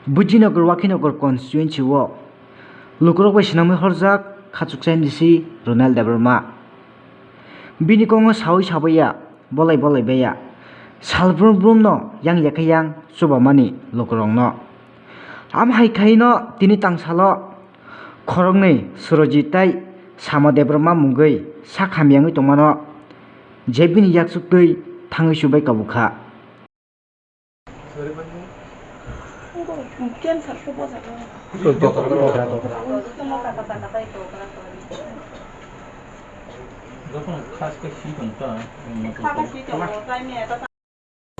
Bujinogor Wakinogor constituency wo Lukurok bai sinamai horjak khachuksai nisi Runiel Debbarma bini kongo sawi sabaya bolai baya Salbrumno yang yakayang subamani Lukurongno am haikai no tini tangsalo Khwrwngwi Surajit tai Shama Debbarma mungoi sak Hamyangwi tongmano jebini yaksukgui Thangwi Chubai kabukha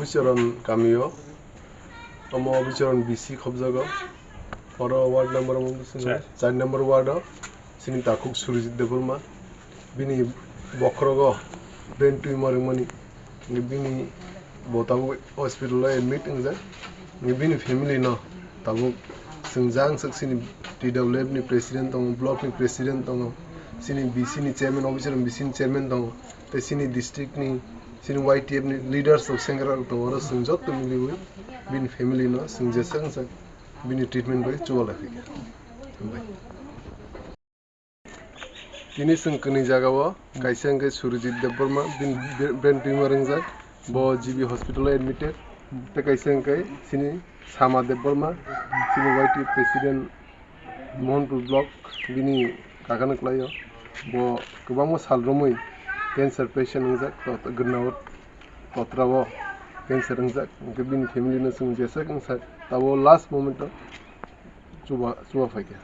Bicharon kamiyo tomo bicharon bisi khobjago poro ward number singa 4 number ward sini takuk Surajit Debbarma bini bokrogo brain tumor mani bini botago hospital admit ingja bini family no tabuk singjang saksini TWF ni president tong block ni president tong sini BC ni chairman officer BC ni chairman tong te sini district ni sini YTF ni leaders of sengra tong ora singjot to mili bin family no singjasang sak bini treatment bai chola fik kini singkani jaga wa kaisang ke Surajit Debbarma bin brain tumor ingjak bo GB hospital admitted te kaisang ke sini Shama Debbarma sini YTF president Mohanpur block bini kakana klayo bo kubang Salbrumno cancer patient ingjak to gnawat totrawo cancer ingjak ke bini family no sing jesa kang sa tawo last moment chuba faika